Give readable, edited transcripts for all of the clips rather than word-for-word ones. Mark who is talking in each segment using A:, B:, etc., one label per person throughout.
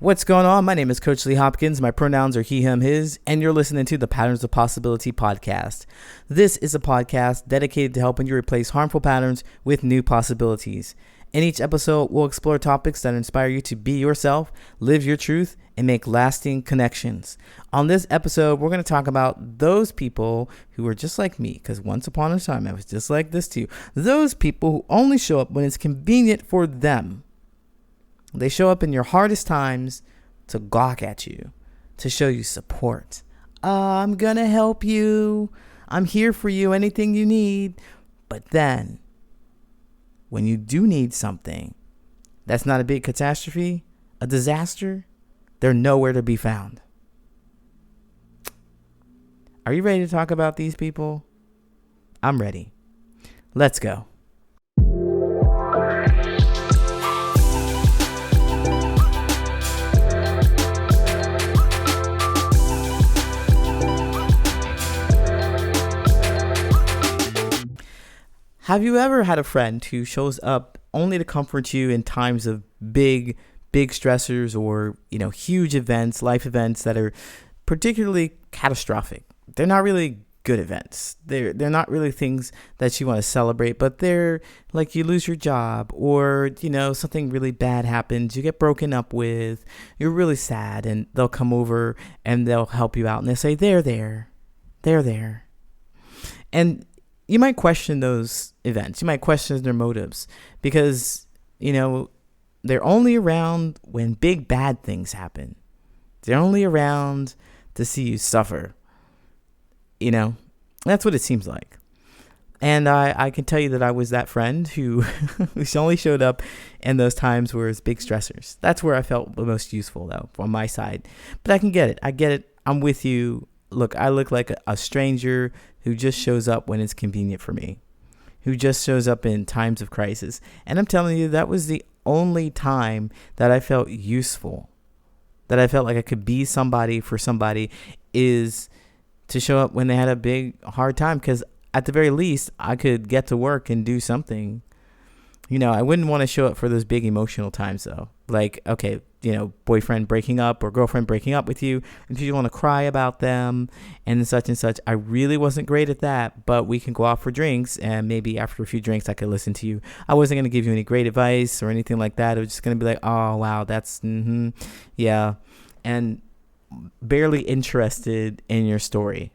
A: What's going on? My name is Coach Lee Hopkins. My pronouns are he, him, his, and you're listening to the Patterns of Possibility podcast. This is a podcast dedicated to helping you replace harmful patterns with new possibilities. In each episode, we'll explore topics that inspire you to be yourself, live your truth, and make lasting connections. On this episode, we're going to talk about those people who are just like me, because once upon a time, I was just like this too. Those people who only show up when it's convenient for them. They show up in your hardest times to gawk at you, to show you support. I'm going to help you. I'm here for you, anything you need. But then, when you do need something, that's not a big catastrophe, a disaster, they're nowhere to be found. Are you ready to talk about these people? I'm ready. Let's go. Have you ever had a friend who shows up only to comfort you in times of big stressors or, huge events, life events that are particularly catastrophic? They're not really good events. They're not really things that you want to celebrate, but they're like you lose your job or, something really bad happens. You get broken up with. You're really sad, and they'll come over and they'll help you out, and they say, they're there. And you might question those events. You might question their motives because, they're only around when big bad things happen. They're only around to see you suffer. That's what it seems like. And I can tell you that I was that friend who only showed up in those times where it's big stressors. That's where I felt the most useful, though, on my side. But I can get it. I'm with you. Look, I look like a stranger who just shows up when it's convenient for me, who just shows up in times of crisis. And I'm telling you, that was the only time that I felt useful, that I felt like I could be somebody for somebody, is to show up when they had a big, hard time. Because at the very least, I could get to work and do something. I wouldn't want to show up for those big emotional times, though. Like, okay, boyfriend breaking up or girlfriend breaking up with you, and you want to cry about them and such and such. I really wasn't great at that, but we can go out for drinks, and maybe after a few drinks, I could listen to you. I wasn't going to give you any great advice or anything like that. It was just going to be like, oh, wow, that's, yeah, and barely interested in your story.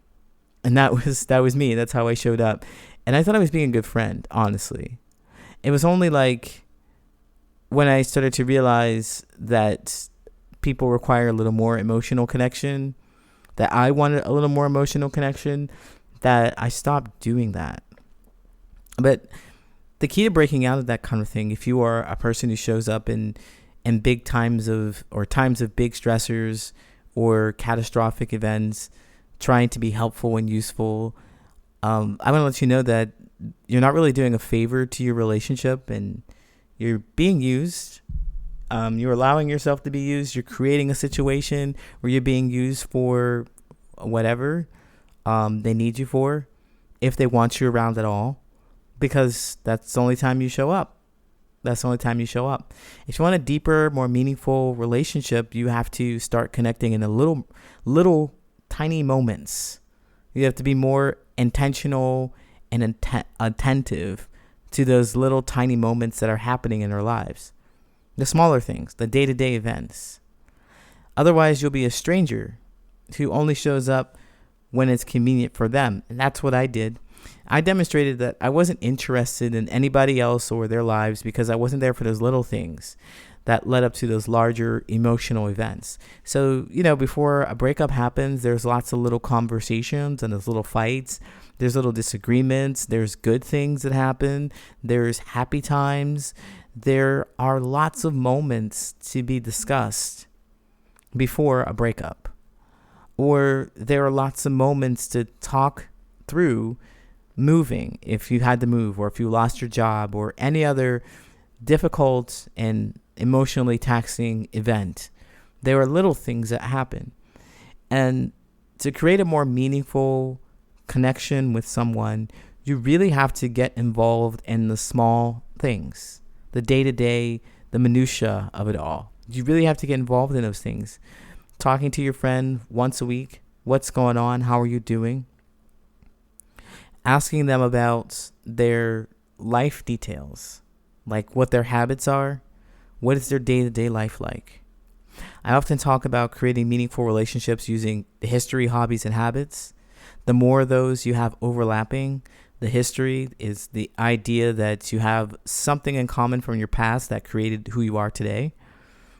A: And that was me. That's how I showed up. And I thought I was being a good friend, honestly. It was only like when I started to realize that people require a little more emotional connection, that I wanted a little more emotional connection, that I stopped doing that. But the key to breaking out of that kind of thing, if you are a person who shows up in big times of big stressors or catastrophic events, trying to be helpful and useful, I want to let you know that you're not really doing a favor to your relationship, and you're being used. You're allowing yourself to be used. You're creating a situation where you're being used for whatever they need you for, if they want you around at all, because that's the only time you show up. That's the only time you show up. If you want a deeper, more meaningful relationship, you have to start connecting in the little tiny moments. You have to be more intentional and attentive to those little tiny moments that are happening in our lives. The smaller things, the day-to-day events. Otherwise, you'll be a stranger who only shows up when it's convenient for them. And that's what I did. I demonstrated that I wasn't interested in anybody else or their lives because I wasn't there for those little things that led up to those larger emotional events. So, before a breakup happens, there's lots of little conversations and there's little fights. There's little disagreements. There's good things that happen. There's happy times. There are lots of moments to be discussed before a breakup. Or there are lots of moments to talk through moving, if you had to move, or if you lost your job, or any other difficult and emotionally taxing event. There are little things that happen. And to create a more meaningful connection with someone, you really have to get involved in the small things, the day-to-day, the minutia of it all. You really have to get involved in those things. Talking to your friend once a week. What's going on? How are you doing? Asking them about their life details, like what their habits are. What is their day-to-day life like? I often talk about creating meaningful relationships using the history, hobbies, and habits. The more of those you have overlapping, the history is the idea that you have something in common from your past that created who you are today.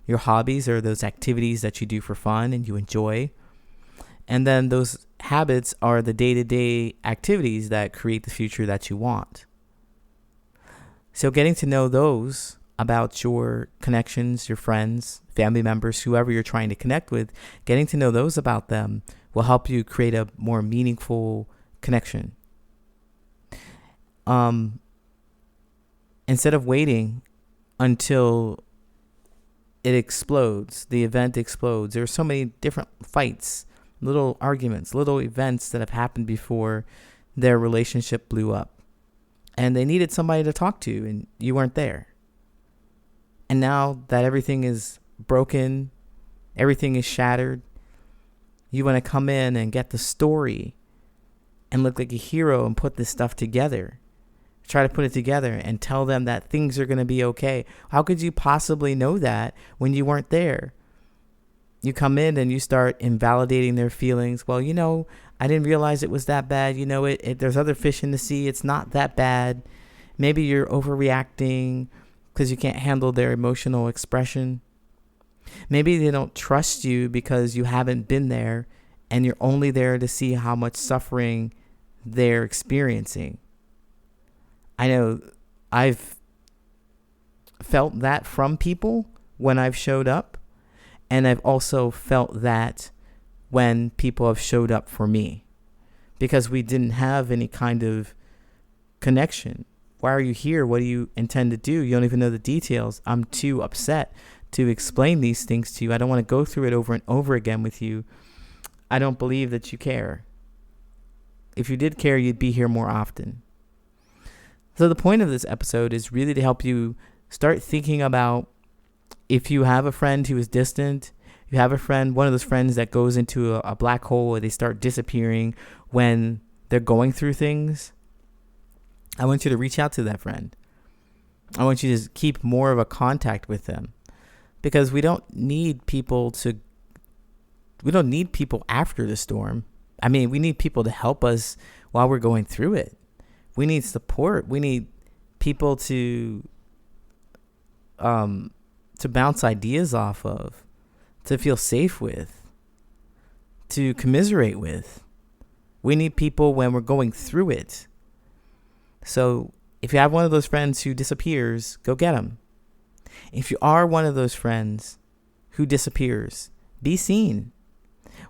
A: Your hobbies are those activities that you do for fun and you enjoy. And then those habits are the day-to-day activities that create the future that you want. So getting to know those about your connections, your friends, family members, whoever you're trying to connect with, getting to know those about them will help you create a more meaningful connection. Instead of waiting until it explodes, the event explodes. There are so many different fights, little arguments, little events that have happened before their relationship blew up. And they needed somebody to talk to, and you weren't there. And now that everything is broken, everything is shattered, you want to come in and get the story and look like a hero and put this stuff together. Try to put it together and tell them that things are going to be okay. How could you possibly know that when you weren't there? You come in and you start invalidating their feelings. Well, I didn't realize it was that bad. There's other fish in the sea. It's not that bad. Maybe you're overreacting because you can't handle their emotional expression. Maybe they don't trust you because you haven't been there and you're only there to see how much suffering they're experiencing. I know I've felt that from people when I've showed up, and I've also felt that when people have showed up for me because we didn't have any kind of connection. Why are you here? What do you intend to do? You don't even know the details. I'm too upset to explain these things to you. I don't want to go through it over and over again with you. I don't believe that you care. If you did care, you'd be here more often. So the point of this episode is really to help you start thinking about if you have a friend who is distant, you have a friend, one of those friends that goes into a black hole where they start disappearing when they're going through things. I want you to reach out to that friend. I want you to keep more of a contact with them because we don't need people after the storm. I mean, we need people to help us while we're going through it. We need support. We need people to bounce ideas off of, to feel safe with, to commiserate with. We need people when we're going through it. So if you have one of those friends who disappears, go get them. If you are one of those friends who disappears, be seen.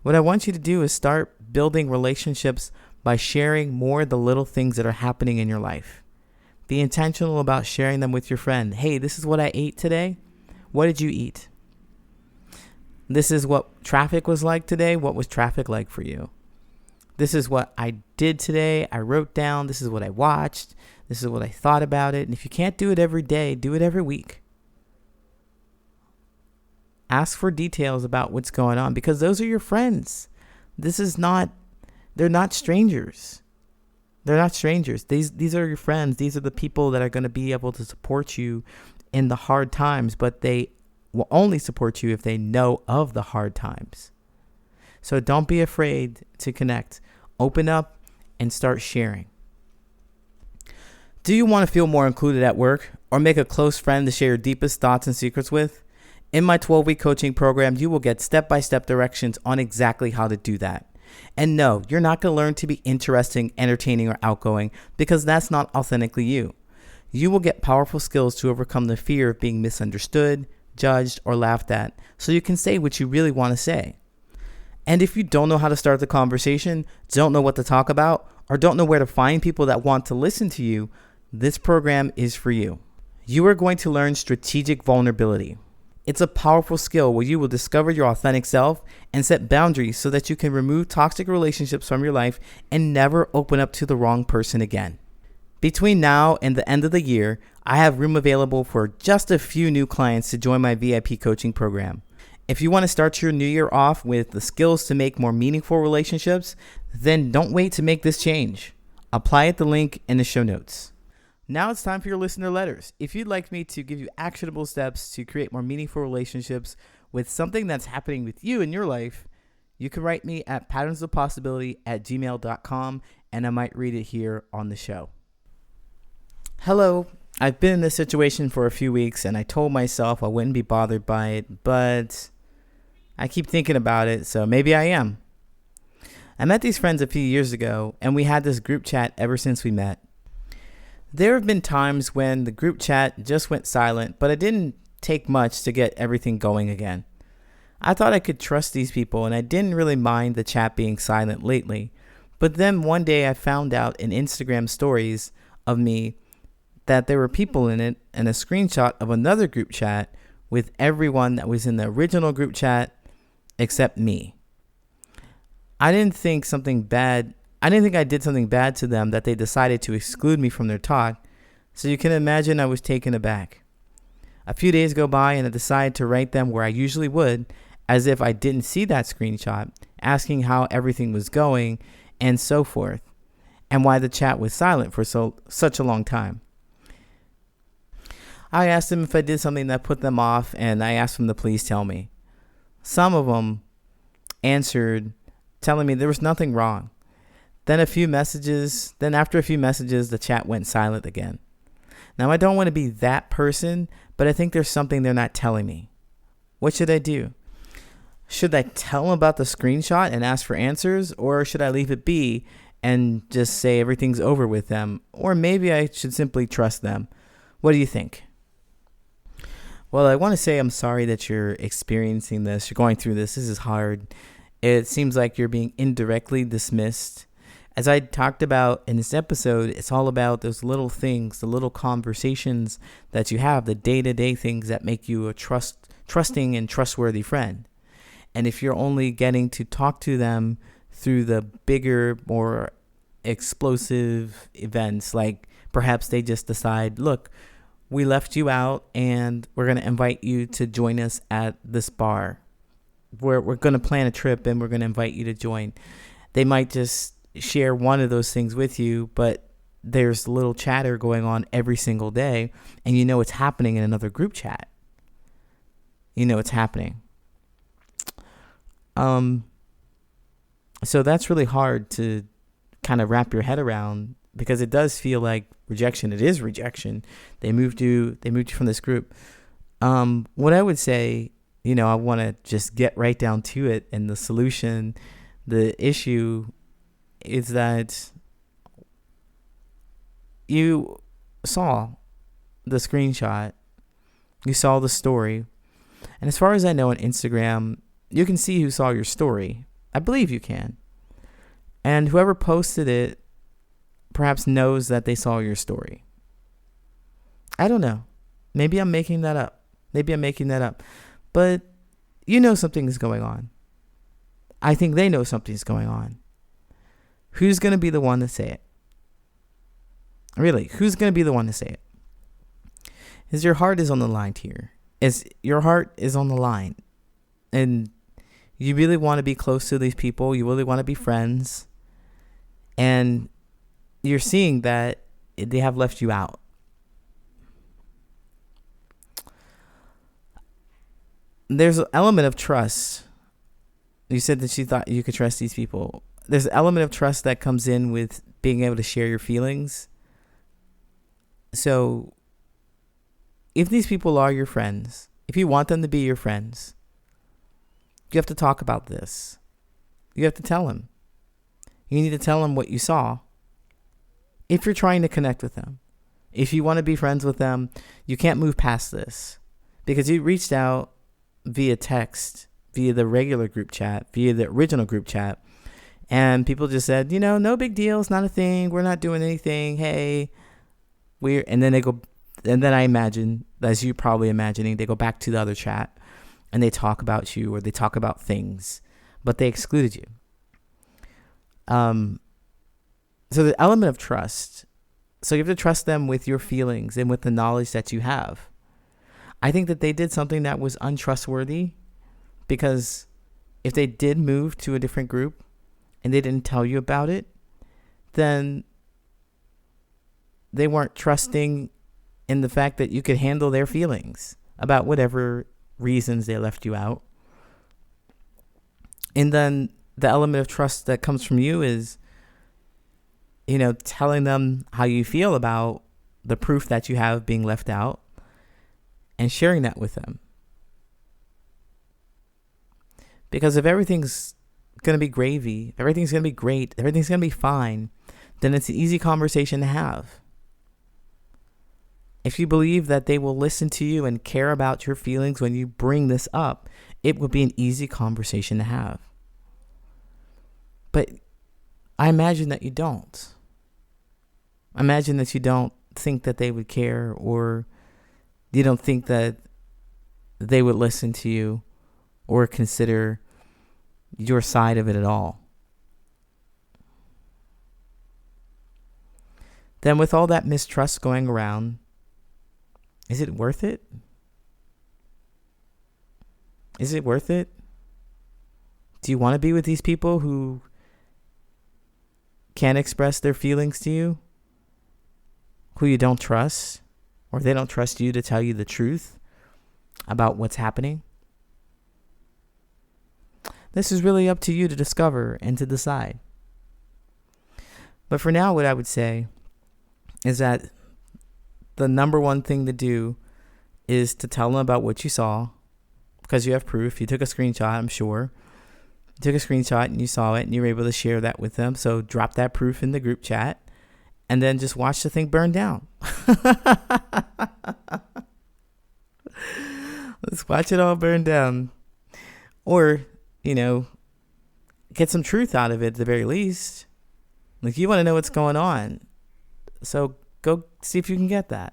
A: What I want you to do is start building relationships by sharing more of the little things that are happening in your life. Be intentional about sharing them with your friend. Hey, this is what I ate today. What did you eat? This is what traffic was like today. What was traffic like for you? This is what I did today. I wrote down. This is what I watched. This is what I thought about it. And if you can't do it every day, do it every week. Ask for details about what's going on because those are your friends. They're not strangers. They're not strangers. These are your friends. These are the people that are going to be able to support you in the hard times, but they will only support you if they know of the hard times. So don't be afraid to connect. Open up and start sharing. Do you want to feel more included at work or make a close friend to share your deepest thoughts and secrets with? In my 12-week coaching program, you will get step-by-step directions on exactly how to do that. And no, you're not going to learn to be interesting, entertaining, or outgoing because that's not authentically you. You will get powerful skills to overcome the fear of being misunderstood, judged, or laughed at so you can say what you really want to say. And if you don't know how to start the conversation, don't know what to talk about, or don't know where to find people that want to listen to you, this program is for you. You are going to learn strategic vulnerability. It's a powerful skill where you will discover your authentic self and set boundaries so that you can remove toxic relationships from your life and never open up to the wrong person again. Between now and the end of the year, I have room available for just a few new clients to join my VIP coaching program. If you want to start your new year off with the skills to make more meaningful relationships, then don't wait to make this change. Apply at the link in the show notes. Now it's time for your listener letters. If you'd like me to give you actionable steps to create more meaningful relationships with something that's happening with you in your life, you can write me at patternsofpossibility@gmail.com and I might read it here on the show. Hello, I've been in this situation for a few weeks and I told myself I wouldn't be bothered by it, but I keep thinking about it, so maybe I am. I met these friends a few years ago and we had this group chat ever since we met. There have been times when the group chat just went silent, but it didn't take much to get everything going again. I thought I could trust these people and I didn't really mind the chat being silent lately, but then one day I found out in Instagram stories of me that there were people in it and a screenshot of another group chat with everyone that was in the original group chat except me. I didn't think I did something bad to them that they decided to exclude me from their talk, so you can imagine I was taken aback. A few days go by and I decided to write them where I usually would, as if I didn't see that screenshot, asking how everything was going and so forth, and why the chat was silent for such a long time. I asked them if I did something that put them off, and I asked them to please tell me. Some of them answered, telling me there was nothing wrong. Then after a few messages, the chat went silent again. Now, I don't want to be that person, but I think there's something they're not telling me. What should I do? Should I tell them about the screenshot and ask for answers, or should I leave it be and just say everything's over with them? Or maybe I should simply trust them. What do you think? Well, I want to say I'm sorry that you're experiencing this. You're going through this. This is hard. It seems like you're being indirectly dismissed. As I talked about in this episode, it's all about those little things, the little conversations that you have, the day-to-day things that make you a trusting and trustworthy friend. And if you're only getting to talk to them through the bigger, more explosive events, like perhaps they just decide, look, we left you out and we're going to invite you to join us at this bar. We're going to plan a trip and we're going to invite you to join. They might just share one of those things with you, but there's a little chatter going on every single day and you know it's happening in another group chat. You know it's happening. So that's really hard to kind of wrap your head around, because it does feel like rejection. It is rejection. They moved you from this group. What I would say, I want to just get right down to it. And the solution, the issue is that you saw the screenshot, you saw the story. And as far as I know on Instagram, you can see who saw your story. I believe you can. And whoever posted it perhaps knows that they saw your story. I don't know. Maybe I'm making that up. But something is going on. I think they know something's going on. Who's going to be the one to say it? Really, who's going to be the one to say it? Is your heart is on the line here. Your heart is on the line. And you really want to be close to these people. You really want to be friends. And you're seeing that they have left you out. There's an element of trust. You said that you thought you could trust these people. There's an element of trust that comes in with being able to share your feelings. So if these people are your friends, if you want them to be your friends, you have to talk about this. You have to tell them. You need to tell them what you saw. If you're trying to connect with them, if you want to be friends with them, you can't move past this, because you reached out via text, via the regular group chat, via the original group chat, and people just said, no big deal. It's not a thing. We're not doing anything. Hey, and then they go, and then I imagine, as you're probably imagining, they go back to the other chat and they talk about you, or they talk about things, but they excluded you. So the element of trust So you have to trust them with your feelings and with the knowledge that you have. I think that they did something that was untrustworthy, because if they did move to a different group and they didn't tell you about it, then they weren't trusting in the fact that you could handle their feelings about whatever reasons they left you out. And then the element of trust that comes from you is, telling them how you feel about the proof that you have being left out and sharing that with them. Because if everything's going to be gravy, if everything's going to be great, everything's going to be fine, then it's an easy conversation to have. If you believe that they will listen to you and care about your feelings when you bring this up, it will be an easy conversation to have. But I imagine that you don't. I imagine that you don't think that they would care, or you don't think that they would listen to you or consider your side of it at all. Then with all that mistrust going around, is it worth it? Is it worth it? Do you want to be with these people who can't express their feelings to you? Who you don't trust? Or they don't trust you to tell you the truth about what's happening? This is really up to you to discover and to decide. But for now, what I would say is that the number one thing to do is to tell them about what you saw, because you have proof. You took a screenshot, I'm sure. You took a screenshot and you saw it and you were able to share that with them. So drop that proof in the group chat and then just watch the thing burn down. Let's watch it all burn down. Or, get some truth out of it at the very least. Like, you want to know what's going on. So go see if you can get that.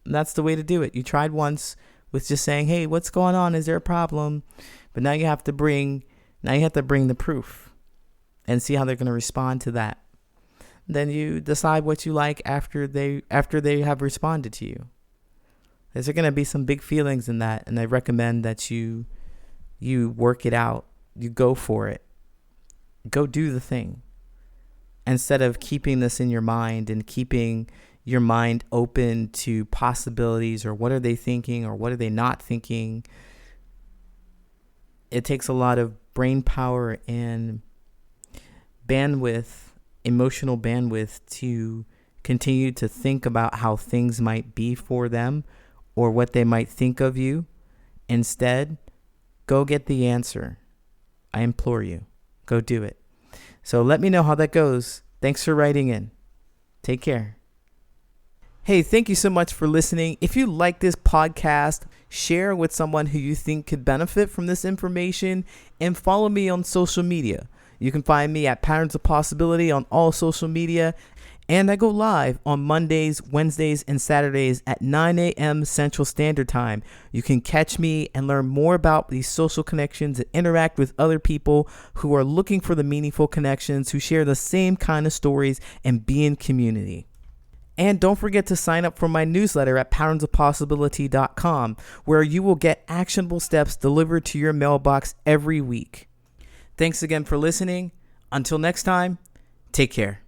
A: And that's the way to do it. You tried once with just saying, hey, what's going on? Is there a problem? But now you have to bring the proof and see how they're going to respond to that. Then you decide what you like after they have responded to you. There's going to be some big feelings in that, and I recommend that you work it out. You go for it. Go do the thing. Instead of keeping this in your mind and keeping your mind open to possibilities, or what are they thinking or what are they not thinking. It takes a lot of brain power and bandwidth, emotional bandwidth, to continue to think about how things might be for them or what they might think of you. Instead, go get the answer. I implore you, go do it. So let me know how that goes. Thanks for writing in. Take care. Hey, thank you so much for listening. If you like this podcast, share with someone who you think could benefit from this information, and follow me on social media. You can find me at Patterns of Possibility on all social media, and I go live on Mondays, Wednesdays, and Saturdays at 9 a.m. Central Standard Time. You can catch me and learn more about these social connections and interact with other people who are looking for the meaningful connections, who share the same kind of stories, and be in community. And don't forget to sign up for my newsletter at patternsofpossibility.com, where you will get actionable steps delivered to your mailbox every week. Thanks again for listening. Until next time, take care.